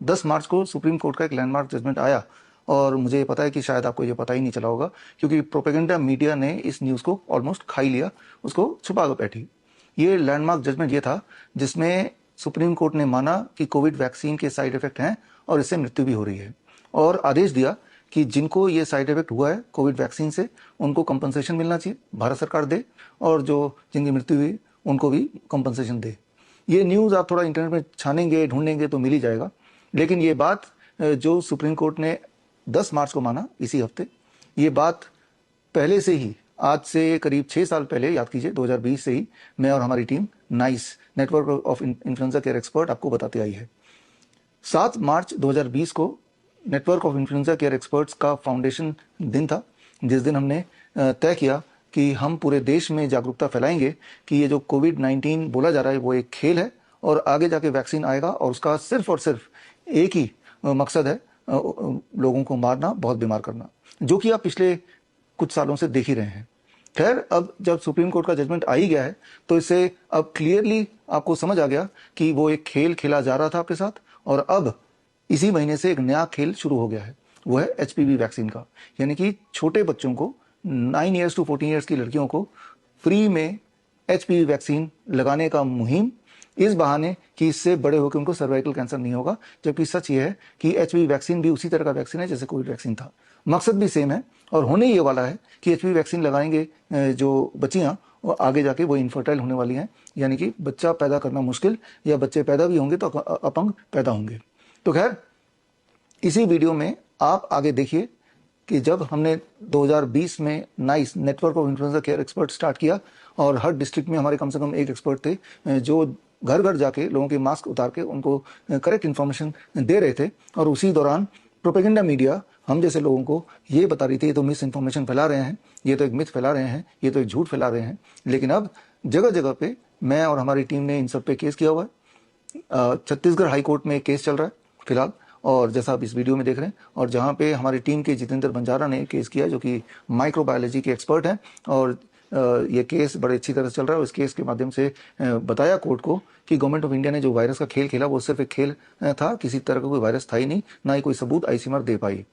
10 मार्च को supreme court का एक लैंडमार्क जजमेंट आया और मुझे पता है कि शायद आपको ये पता ही नहीं चला होगा क्योंकि प्रोपेगेंडा मीडिया ने इस न्यूज़ को ऑलमोस्ट खा ही लिया, उसको छुपा कर बैठी। ये लैंडमार्क जजमेंट ये था जिसमें सुप्रीम कोर्ट ने माना कि कोविड वैक्सीन के साइड इफेक्ट हैं और इससे मृत्यु भी हो रही है, और आदेश दिया कि जिनको ये साइड इफेक्ट हुआ है कोविड वैक्सीन से उनको कंपनसेशन मिलना चाहिए, भारत सरकार दे, और जो जिनकी मृत्यु हुई उनको भी कंपनसेशन दे। ये न्यूज़ आप थोड़ा इंटरनेट में छानेंगे ढूंढेंगे तो मिल ही जाएगा। लेकिन ये बात जो सुप्रीम कोर्ट ने 10 मार्च को माना इसी हफ्ते, ये बात पहले से ही आज से करीब 6 साल पहले, याद कीजिए 2020 से ही मैं और हमारी team nice network of influenza care expert आपको बताते आई है। 7 मार्च 2020 को network of influenza care experts का फाउंडेशन दिन था, जिस दिन हमने तय किया कि हम पूरे देश में जागरूकता फैलाएंगे कि ये जो कोविड-19 बोला जा रहा है वो एक खेल है और आगे जाके वैक्सीन आएगा और उसका सिर्फ और सिर्फ एक ही मकसद है, लोगों को मारना, बहुत बीमार करना, जो कि आप पिछले कुछ सालों से देख ही रहे हैं। खैर, अब जब सुप्रीम कोर्ट का जजमेंट आ ही गया है तो इससे अब क्लियरली आपको समझ आ गया कि वो एक खेल खेला जा रहा था आपके साथ, और अब इसी महीने से एक नया खेल शुरू हो गया है, वो है एचपीवी वैक्सीन का। यानी कि छोटे बच्चों को 9 ईयर्स टू 14 ईयर्स की लड़कियों को फ्री में एचपीवी वैक्सीन लगाने का मुहिम, इस बहाने कि इससे बड़े होकर उनको सर्वाइकल कैंसर नहीं होगा, जबकि सच ये है कि एचपीवी वैक्सीन भी उसी तरह का वैक्सीन है जैसे कोविड वैक्सीन था। मकसद भी सेम है और होने ये वाला है कि एचपीवी वैक्सीन लगाएंगे जो बच्चियां वो आगे जाके वो इनफर्टाइल होने वाली हैं, यानी कि बच्चा पैदा करना मुश्किल, या बच्चे पैदा भी होंगे तो अपंग पैदा होंगे। तो खैर, इसी वीडियो में आप आगे देखिए कि जब हमने 2020 में nice network of influenza care expert start किया और हर डिस्ट्रिक्ट में हमारे कम से कम एक एक्सपर्ट थे जो घर घर जाके लोगों के मास्क उतार के उनको करेक्ट इन्फॉर्मेशन दे रहे थे, और उसी दौरान प्रोपेगेंडा मीडिया हम जैसे लोगों को ये बता रही थी ये तो मिस इन्फॉर्मेशन फैला रहे हैं, ये तो एक मिथ फैला रहे हैं, ये तो एक झूठ फैला रहे हैं। लेकिन अब जगह जगह पे मैं और हमारी टीम ने इन सब पे केस किया हुआ है। छत्तीसगढ़ हाई कोर्ट में एक केस चल रहा है फिलहाल, और जैसा आप इस वीडियो में देख रहे हैं, और जहाँ पे हमारी टीम के जितेंद्र बंजारा ने केस किया जो कि माइक्रोबायोलॉजी के एक्सपर्ट हैं, और ये केस बड़े अच्छी तरह से चल रहा है। उस केस के माध्यम से बताया कोर्ट को कि गवर्नमेंट ऑफ इंडिया ने जो वायरस का खेल खेला वो सिर्फ एक खेल था, किसी तरह का कोई वायरस था ही नहीं, ना ही कोई सबूत आईसीएमआर दे पाई।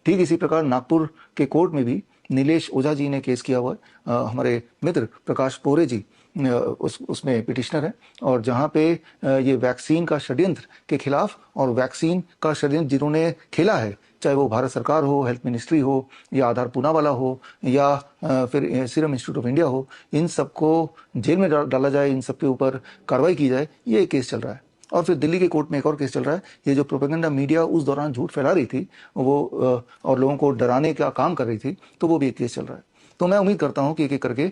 ठीक इसी प्रकार नागपुर के कोर्ट में भी नीलेश ओझा जी ने केस किया हुआ है, हमारे मित्र प्रकाश पोरे जी उसमें पिटिशनर है, और जहाँ पे ये वैक्सीन का षड्यंत्र के खिलाफ और वैक्सीन का षड्यंत्र जिन्होंने खेला है, चाहे वो भारत सरकार हो, हेल्थ मिनिस्ट्री हो, या आधार पूना वाला हो, या फिर सीरम इंस्टीट्यूट ऑफ इंडिया हो, इन सबको जेल में डाला जाए, इन सब के ऊपर कार्रवाई की जाए, ये केस चल रहा है। और फिर दिल्ली के कोर्ट में एक और केस चल रहा है। ये जो प्रोपेगेंडा मीडिया उस दौरान झूठ फैला रही थी वो और लोगों को डराने का काम कर रही थी, तो वो भी एक केस चल रहा है। तो मैं उम्मीद करता हूं कि एक एक करके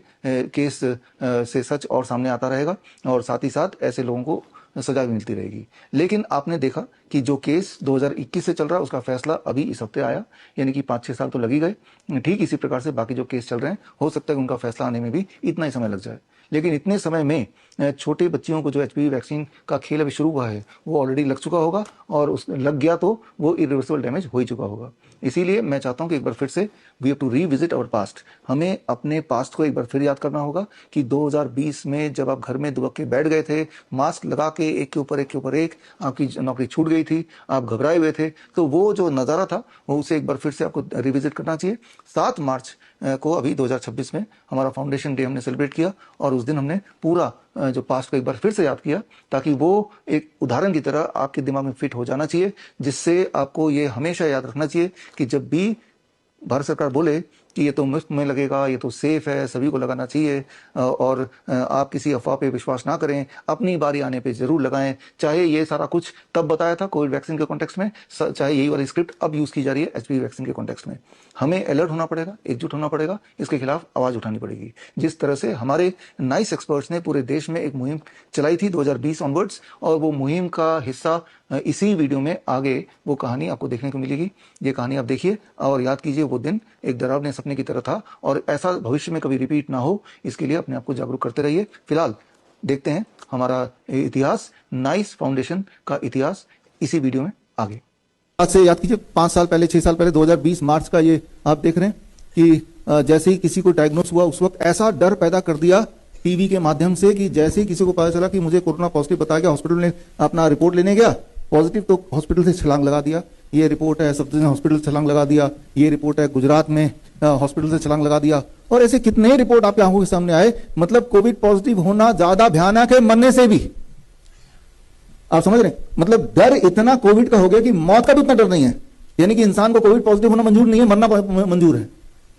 केस से सच और सामने आता रहेगा और साथ ही साथ ऐसे लोगों को सजा भी मिलती रहेगी। लेकिन आपने देखा कि जो केस 2021 से चल रहा है उसका फैसला अभी इस हफ्ते आया, यानी कि 5-6 साल तो लग ही गए। ठीक इसी प्रकार से बाकी जो केस चल रहे हैं हो सकता है कि उनका फैसला आने में भी इतना ही समय लग जाए। लेकिन इतने समय में छोटे बच्चियों को जो एचपीवी वैक्सीन का खेल अभी शुरू हुआ है वो ऑलरेडी लग चुका होगा, और उस लग गया तो वो इरिवर्सिबल डैमेज हो ही चुका होगा। इसीलिए मैं चाहता हूं कि एक बार फिर से we have to revisit our past. हमें अपने पास्ट को एक बार फिर याद करना होगा कि 2020 में जब आप घर में दुबक के बैठ गए थे, मास्क लगा के एक के ऊपर एक, आपकी नौकरी छूट गई थी, आप घबराए हुए थे, तो वो जो नज़ारा था वो उसे एक बार फिर से आपको रिविजिट करना चाहिए। 7 मार्च को अभी 2026 में हमारा फाउंडेशन डे हमने सेलिब्रेट किया, और उस दिन हमने पूरा जो पास्ट को एक बार फिर से याद किया, ताकि वो एक उदाहरण की तरह आपके दिमाग में फिट हो जाना चाहिए, जिससे आपको ये हमेशा याद रखना चाहिए कि जब भी भारत सरकार बोले कि ये तो मुफ्त में लगेगा, ये तो सेफ है, सभी को लगाना चाहिए, और आप किसी अफवाह पे विश्वास ना करें, अपनी बारी आने पे जरूर लगाएं। चाहे ये सारा कुछ तब बताया था कोविड वैक्सीन के कॉन्टेक्स्ट में, चाहे यही वाली स्क्रिप्ट अब यूज की जा रही है एचपीवी वैक्सीन के कॉन्टेक्स्ट में। हमें अलर्ट होना पड़ेगा, एकजुट होना पड़ेगा, इसके खिलाफ आवाज उठानी पड़ेगी। जिस तरह से हमारे नाइस एक्सपर्ट्स ने पूरे देश में एक मुहिम चलाई थी 2020 ऑनवर्ड्स, और वो मुहिम का हिस्सा इसी वीडियो में आगे वो कहानी आपको देखने को मिलेगी। ये कहानी आप देखिए और याद कीजिए वो दिन एक डरावने सपने की तरह था, और ऐसा भविष्य में कभी रिपीट ना हो, इसके लिए अपने आप को जागरूक करते रहिए। फिलहाल देखते हैं हमारा इतिहास, नाइस फाउंडेशन का इतिहास इसी वीडियो में आगे। आज से याद कीजिए 5 साल पहले, 6 साल पहले 2020 मार्च का ये आप देख रहे हैं कि जैसे ही किसी को डायग्नोस हुआ उस वक्त ऐसा डर पैदा कर दिया टीवी के माध्यम से कि जैसे ही किसी को पता चला कि मुझे कोरोना पॉजिटिव बताया गया, हॉस्पिटल में अपना रिपोर्ट लेने गया पॉजिटिव तो हॉस्पिटल से छलांग लगा दिया, ये रिपोर्ट है सफदरजंग हॉस्पिटल से छलांग लगा दिया, ये रिपोर्ट है गुजरात में हॉस्पिटल से छलांग लगा दिया, और ऐसे कितने रिपोर्ट आपकी आंखों के सामने आए। मतलब कोविड पॉजिटिव होना ज्यादा भयानक है मरने से भी। आप समझ रहे हैं, मतलब डर इतना कोविड का हो गया कि मौत का भी उतना डर नहीं है। यानी कि इंसान को कोविड पॉजिटिव होना मंजूर नहीं है, मरना मंजूर है।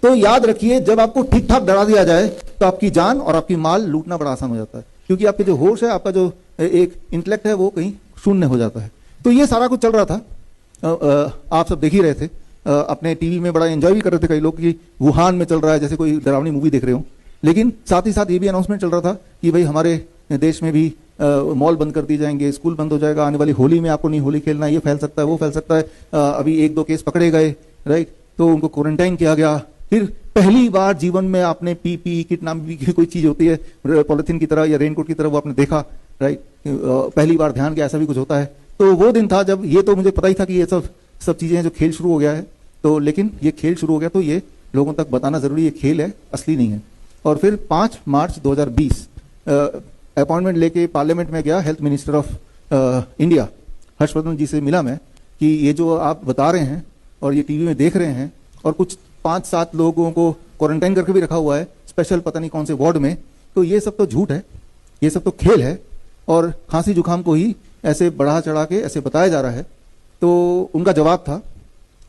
तो याद रखिए, जब आपको ठीक ठाक डरा दिया जाए तो आपकी जान और आपकी माल लूटना बड़ा आसान हो जाता है, क्योंकि आपके जो होश है, आपका जो एक इंटेलेक्ट है, वो कहीं शून्य हो जाता है। तो ये सारा कुछ चल रहा था, आप सब देख ही रहे थे, अपने टीवी में बड़ा एंजॉय भी कर रहे थे कई लोग कि वुहान में चल रहा है, जैसे कोई डरावनी मूवी देख रहे हो। लेकिन साथ ही साथ ये भी अनाउंसमेंट चल रहा था कि भाई हमारे देश में भी मॉल बंद कर दिए जाएंगे, स्कूल बंद हो जाएगा, आने वाली होली में आपको नहीं होली खेलना, ये फैल सकता है, वो फैल सकता है। अभी 1-2 केस पकड़े गए, राइट, तो उनको क्वारंटाइन किया गया। फिर पहली बार जीवन में आपने पीपी किट नाम की कोई चीज होती है पॉलिथीन की तरह या रेनकोट की तरह, वो आपने देखा, राइट, पहली बार ध्यान किया ऐसा भी कुछ होता है। तो वो दिन था जब, ये तो मुझे पता ही था कि ये सब चीजें जो खेल शुरू हो गया है, तो लेकिन ये खेल शुरू हो गया तो ये लोगों तक बताना जरूरी, ये खेल है, असली नहीं है। और फिर 5 मार्च 2020 अपॉइंटमेंट लेके पार्लियामेंट में गया, health minister of India Harshvardhan ji से मिला मैं कि ये जो आप बता रहे हैं और ये टीवी में देख रहे हैं, और कुछ 5-7 लोगों को क्वारंटाइन करके भी रखा हुआ है स्पेशल पता नहीं कौन से वार्ड में, तो ये सब तो झूठ है, ये सब तो खेल है, और खांसी जुकाम को ही ऐसे बढ़ा चढ़ा के ऐसे बताया जा रहा है। तो उनका जवाब था,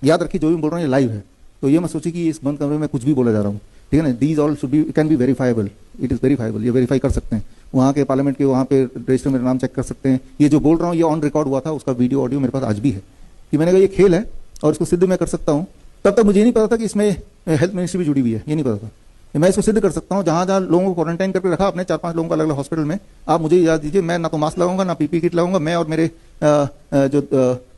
याद रखिए जो भी बोल रहा हूँ ये लाइव है, तो ये मत सोचिए कि इस बंद कमरे में कुछ भी बोला जा रहा हूँ, ठीक है ना। These all should be can be verifiable, it is verifiable, ये वेरीफाई कर सकते हैं, वहाँ के पार्लियामेंट के वहाँ पे रजिस्टर में नाम चेक कर सकते हैं। ये जो बोल रहा हूँ ये ऑन रिकॉर्ड हुआ था, उसका वीडियो ऑडियो मेरे पास आज भी है, कि मैंने कहा ये खेल है और इसको सिद्ध मैं कर सकता हूँ। तब तक मुझे नहीं पता था कि इसमें हेल्थ मिनिस्ट्री भी जुड़ी हुई है, ये नहीं पता था। मैं इसको सिद्ध कर सकता हूँ, जहाँ जहाँ लोगों को क्वारंटाइन करके रखा अपने 4-5 लोगों को अलग अलग हॉस्पिटल में, आप मुझे याद दीजिए, मैं ना तो मास्क लगाऊंगा ना पीपी किट लगाऊंगा, मैं और मेरे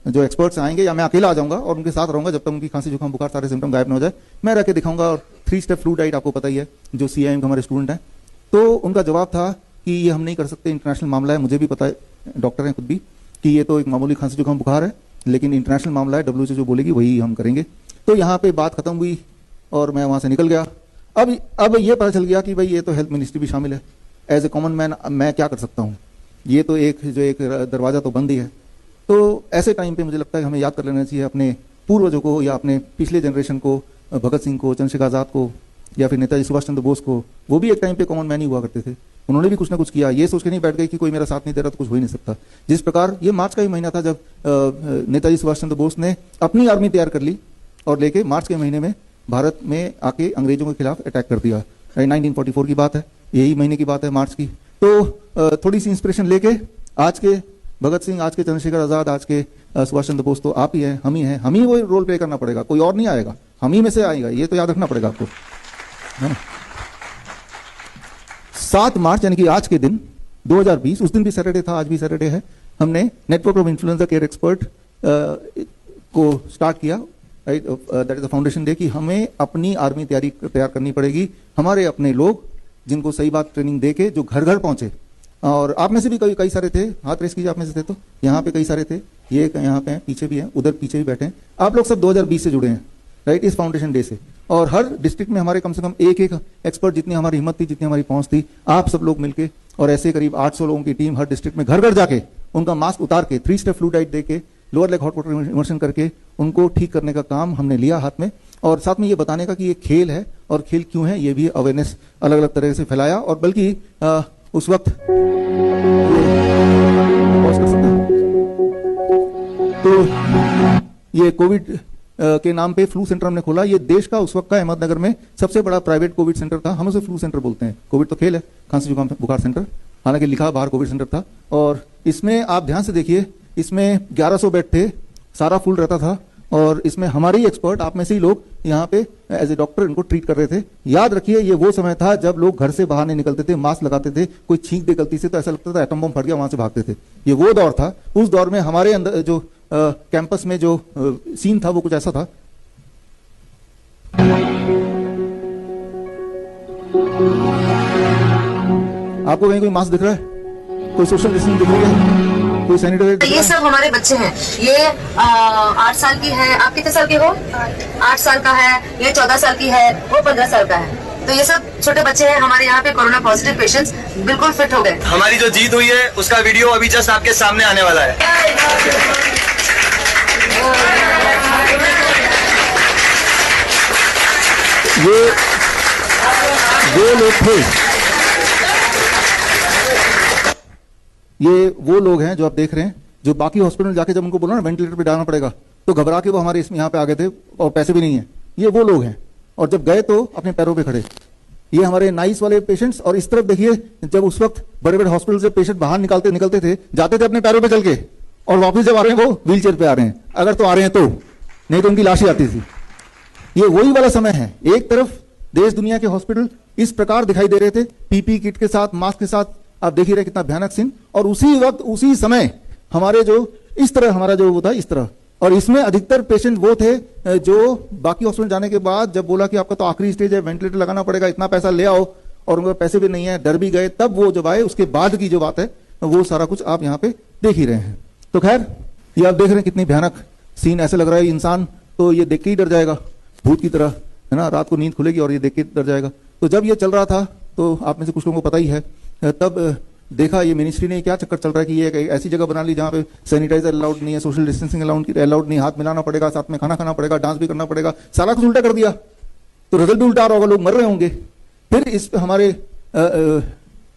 जो एक्सपर्ट्स आएंगे, या मैं अकेला आ जाऊंगा और उनके साथ रहूंगा जब तक उनकी खांसी जुकाम बुखार सारे सिम्टम गायब न हो जाए, मैं रह के दिखाऊंगा। और 3 स्टेप फ्लू डाइट आपको पता ही है, जो CIM के हमारे स्टूडेंट हैं। तो उनका जवाब था कि ये हम नहीं कर सकते, इंटरनेशनल मामला है, मुझे भी पता है, डॉक्टर हैं खुद भी, कि ये तो एक मामूली खांसी जुकाम बुखार है, लेकिन इंटरनेशनल मामला है, WHO जो बोलेगी वही हम करेंगे। तो यहाँ पे बात खत्म हुई और मैं वहाँ से निकल गया। अब ये पता चल गया कि भाई ये तो हेल्थ मिनिस्ट्री भी शामिल है। एज ए कॉमन मैन मैं क्या कर सकता हूँ, ये तो एक दरवाजा तो बंद ही है। तो ऐसे टाइम पे मुझे लगता है हमें याद कर लेना चाहिए अपने पूर्वजों को, या अपने पिछले जनरेशन को, भगत सिंह को, चंद्रशेखर आजाद को, या फिर नेताजी सुभाष चंद्र बोस को। वो भी एक टाइम पे कॉमन मैन ही हुआ करते थे, उन्होंने भी कुछ ना कुछ किया। ये सोच के नहीं बैठ गए कि कोई मेरा साथ नहीं दे रहा तो कुछ हो ही नहीं सकता। जिस प्रकार ये मार्च का ही महीना था जब नेताजी सुभाष चंद्र बोस ने अपनी आर्मी तैयार कर ली और लेके मार्च के महीने में भारत में आके अंग्रेजों के खिलाफ अटैक कर दिया। 1944 की बात है, यही महीने की बात है, मार्च की। तो थोड़ी सी इंस्पिरेशन लेके आज के भगत सिंह, आज के चंद्रशेखर आजाद, आज के सुभाष चंद्र बोस तो आप ही हैं, हम ही हैं, हम ही वो रोल प्ले करना पड़ेगा, कोई और नहीं आएगा, हम ही में से आएगा, ये तो याद रखना पड़ेगा आपको, है ना। 7 मार्च यानी कि आज के दिन 2020, उस दिन भी सैटरडे था, आज भी सैटरडे है, हमने network of influenza care expert को स्टार्ट किया, right, that is the foundation day, कि हमें अपनी आर्मी तैयार करनी पड़ेगी, हमारे अपने लोग जिनको सही बात ट्रेनिंग दे के जो घर घर पहुंचे। और आप में से भी कई सारे थे, हाथ रेस कीजिए आप में से थे, तो यहाँ पे कई सारे थे, ये यहाँ पे हैं, पीछे भी हैं, उधर पीछे भी बैठे हैं, आप लोग सब 2020 से जुड़े हैं, राइट, इस फाउंडेशन डे से। और हर डिस्ट्रिक्ट में हमारे कम से कम एक एक्सपर्ट, जितनी हमारी हिम्मत थी, जितनी हमारी पहुंच थी, आप सब लोग मिलके, और ऐसे करीब 800 लोगों की टीम हर डिस्ट्रिक्ट में घर घर जाके उनका मास्क उतार के 3 स्टेप फ्लू डाइट दे के, lower leg hot water immersion करके उनको ठीक करने का काम हमने लिया हाथ में। और साथ में ये बताने का कि ये खेल है और खेल क्यों है, ये भी अवेयरनेस अलग अलग तरह से फैलाया। और बल्कि उस वक्त तो ये कोविड के नाम पे फ्लू सेंटर हमने खोला। ये देश का उस वक्त का अहमदनगर में सबसे बड़ा प्राइवेट कोविड सेंटर था। हम उसे फ्लू सेंटर बोलते हैं, कोविड तो खेल है, खांसी जुकाम बुखार सेंटर, हालांकि लिखा बाहर कोविड सेंटर था। और इसमें आप ध्यान से देखिए, इसमें 1100 बेड थे, सारा फुल रहता था, और इसमें हमारे ही एक्सपर्ट, आप में से ही लोग यहाँ पे एज ए डॉक्टर इनको ट्रीट कर रहे थे। याद रखिए, ये वो समय था जब लोग घर से बाहर नहीं निकलते थे, मास्क लगाते थे, कोई छींक दे गलती से तो ऐसा लगता था एटम बम फट गया, वहां से भागते थे। ये वो दौर था। उस दौर में हमारे अंदर जो कैंपस में जो सीन था वो कुछ ऐसा था। आपको कहीं कोई मास्क दिख रहा है, कोई सोशल डिस्टेंस दिख रही है, कोई सैनिटाइजर? ये सब हमारे बच्चे हैं। ये 8 साल की है, आप कितने साल के हो? 8 साल का है, ये 14 साल की है, वो 15 साल का है। तो ये सब छोटे बच्चे हैं हमारे यहाँ पे कोरोना पॉजिटिव पेशेंट्स बिल्कुल फिट हो गए। हमारी जो जीत हुई है उसका वीडियो अभी जस्ट आपके सामने आने वाला है। ये वो लोग थे, ये वो लोग हैं जो आप देख रहे हैं, जो बाकी हॉस्पिटल जाके जब उनको बोला ना वेंटिलेटर पे डालना पड़ेगा तो घबरा के वो हमारे इसमें यहाँ पे आ गए थे और पैसे भी नहीं है। ये वो लोग हैं और जब गए तो अपने पैरों पे खड़े। ये हमारे नाइस वाले पेशेंट्स। और इस तरफ देखिए, जब उस वक्त बड़े बड़े हॉस्पिटल से पेशेंट बाहर निकलते थे, जाते थे अपने पैरों पे चल के, और वापस जब आ रहे हैं वो व्हील चेयर पे आ रहे हैं, अगर तो आ रहे हैं तो, नहीं तो उनकी लाश ही आती थी। ये वही वाला समय है। एक तरफ देश दुनिया के हॉस्पिटल इस प्रकार दिखाई दे रहे थे, पीपी किट के साथ, मास्क के साथ, आप देख ही रहे कितना भयानक सीन। और उसी वक्त उसी समय हमारे जो इस तरह हमारा जो वो था इस तरह, और इसमें अधिकतर पेशेंट वो थे जो बाकी हॉस्पिटल जाने के बाद जब बोला कि आपका तो आखिरी स्टेज है, वेंटिलेटर लगाना पड़ेगा, इतना पैसा ले आओ, और उनके पैसे भी नहीं है, डर भी गए, तब वो जब आए उसके बाद की जो बात है वो सारा कुछ आप यहाँ पे देख ही रहे हैं। तो खैर, ये आप देख रहे हैं कितनी भयानक सीन। ऐसे लग रहा है इंसान तो ये देख के ही डर जाएगा, भूत की तरह, है ना। रात को नींद खुलेगी और ये देख के डर जाएगा। तो जब ये चल रहा था तो आप में से कुछ लोगों को पता ही है, तब देखा ये मिनिस्ट्री ने क्या चक्कर चल रहा है कि ये एक ऐसी जगह बना ली जहाँ पे सैनिटाइजर अलाउड नहीं है, सोशल डिस्टेंसिंग अलाउड नहीं, हाथ मिलाना पड़ेगा, साथ में खाना खाना पड़ेगा, डांस भी करना पड़ेगा, सारा कुछ उल्टा कर दिया। तो रिजल्ट भी उल्टा आ रहा होगा, लोग मर रहे होंगे। फिर इस पे हमारे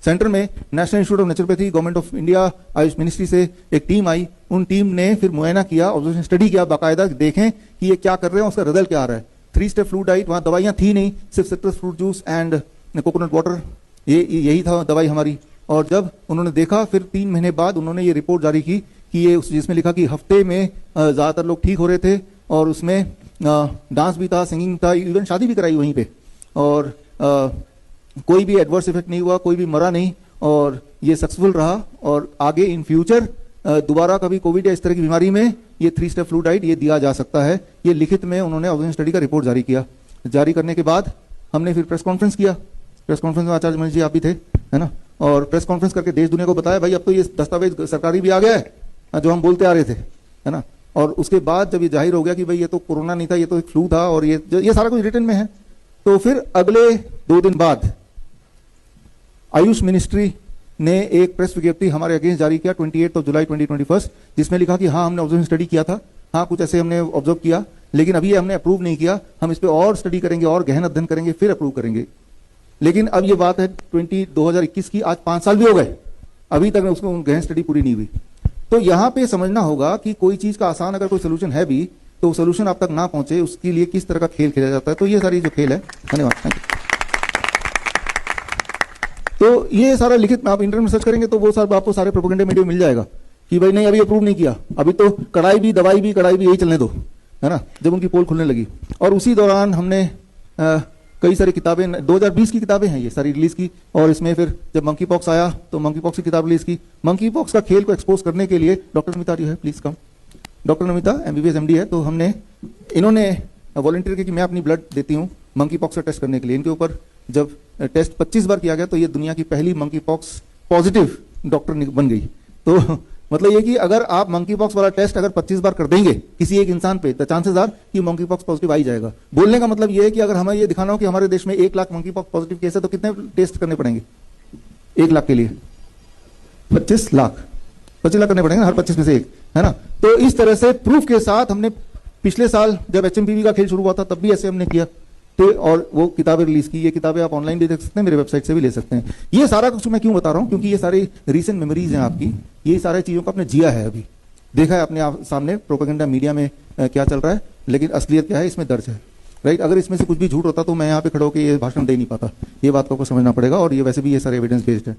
सेंटर में national institute of naturopathy, government of India, Ayush ministry से एक टीम आई। उन टीम ने फिर मुआयना किया, ऑब्जर्वेशन स्टडी किया बाकायदा, देखें कि ये क्या कर रहे हैं, उसका रिजल्ट क्या आ रहा है। 3 स्टेप फ्लू डाइट, वहां दवाइयां थी नहीं, सिर्फ citrus fruit juice and coconut water, यही था दवाई हमारी। और जब उन्होंने देखा, फिर 3 महीने बाद उन्होंने ये रिपोर्ट जारी की कि ये जिसमें लिखा कि हफ्ते में ज्यादातर लोग ठीक हो रहे थे, और उसमें डांस भी था, सिंगिंग था, इवन शादी भी कराई वहीं पे, और कोई भी एडवर्स इफेक्ट नहीं हुआ, कोई भी मरा नहीं, और ये सक्सेसफुल रहा। और आगे इन फ्यूचर दोबारा कभी कोविड या इस तरह की बीमारी में ये 3 स्टेप फ्लू डाइट ये दिया जा सकता है। ये लिखित में उन्होंने ऑब्जर्वेशन स्टडी का रिपोर्ट जारी किया। जारी करने के बाद हमने फिर प्रेस कॉन्फ्रेंस किया। प्रेस कॉन्फ्रेंस में आचार्य मनीष जी आप भी थे, है ना, और प्रेस कॉन्फ्रेंस करके देश दुनिया को बताया भाई अब तो ये दस्तावेज सरकारी भी आ गया है जो हम बोलते आ रहे थे, है ना। और उसके बाद जब ये जाहिर हो गया कि भाई ये तो कोरोना नहीं था, ये तो एक फ्लू था, और ये सारा कुछ रिटर्न में है, तो फिर अगले 2 दिन बाद आयुष मिनिस्ट्री ने एक प्रेस विज्ञप्ति हमारे अगेंस्ट जारी किया 28 जुलाई 2021, जिसमें लिखा कि हाँ हमने ऑब्जर्वेशन स्टडी किया था, हाँ कुछ ऐसे हमने ऑब्जर्व किया, लेकिन अभी हमने अप्रूव नहीं किया, हम इस पे और स्टडी करेंगे और गहन अध्ययन करेंगे, फिर अप्रूव करेंगे। लेकिन अब ये बात है 2021 की, आज 5 साल भी हो गए, अभी तक उसको गहन स्टडी पूरी नहीं हुई। तो यहाँ पे समझना होगा कि कोई चीज का आसान अगर कोई सोल्यूशन है भी, तो सोल्यूशन आप तक ना पहुंचे उसके लिए किस तरह का खेल खेला जाता है। तो ये सारी जो खेल है, धन्यवाद। तो ये सारा लिखित में आप इंटरनेट में सर्च करेंगे तो वो सब आपको सारे प्रोपेगेंडा मीडिया मिल जाएगा कि भाई नहीं अभी अप्रूव नहीं किया, अभी तो कड़ाई भी दवाई भी कड़ाई भी यही चलने दो, है ना, जब उनकी पोल खुलने लगी। और उसी दौरान हमने कई सारी किताबें, 2020 की किताबें हैं ये सारी रिलीज की, और इसमें फिर जब मंकी पॉक्स आया तो मंकी पॉक्स की किताब रिलीज की। मंकी पॉक्स का खेल को एक्सपोज करने के लिए डॉक्टर नमिता जी है, please come. Doctor Namita MBBS MD है, तो हमने इन्होंने वॉलंटियर किया कि मैं अपनी ब्लड देती हूँ मंकी पॉक्स का टेस्ट करने के लिए। इनके ऊपर जब टेस्ट 25 बार किया गया तो ये दुनिया की पहली मंकी पॉक्स पॉजिटिव डॉक्टर बन गई। तो मतलब ये कि अगर आप मंकी पॉक्स वाला टेस्ट अगर 25 बार कर देंगे किसी एक इंसान पे, तो चांसेस आर कि मंकी पॉक्स पॉजिटिव आ ही जाएगा। बोलने का मतलब ये है कि अगर हमें ये दिखाना हो कि हमारे देश में 1 lakh monkey pox positive case है, तो कितने टेस्ट करने पड़ेंगे 1 लाख के लिए? 25 लाख करने पड़ेंगे ना, हर 25 में से एक, है ना। तो इस तरह से प्रूफ के साथ हमने पिछले साल जब HMPV का खेल शुरू हुआ था तब भी ऐसे हमने किया, तो और वो किताबें रिलीज की। ये किताबें आप ऑनलाइन भी देख सकते हैं, मेरे वेबसाइट से भी ले सकते हैं। ये सारा कुछ मैं क्यों बता रहा हूँ, क्योंकि ये सारी रीसेंट मेमोरीज हैं आपकी, ये सारी चीजों को आपने जिया है, अभी देखा है अपने सामने प्रोपेगेंडा मीडिया में क्या चल रहा है, लेकिन असलियत क्या है इसमें दर्ज है, राइट। अगर इसमें से कुछ भी झूठ होता तो मैं यहाँ पे खड़ा होकर ये भाषण दे नहीं पाता। ये बात को समझना पड़ेगा, और ये वैसे भी ये सारे एविडेंस बेस्ड है।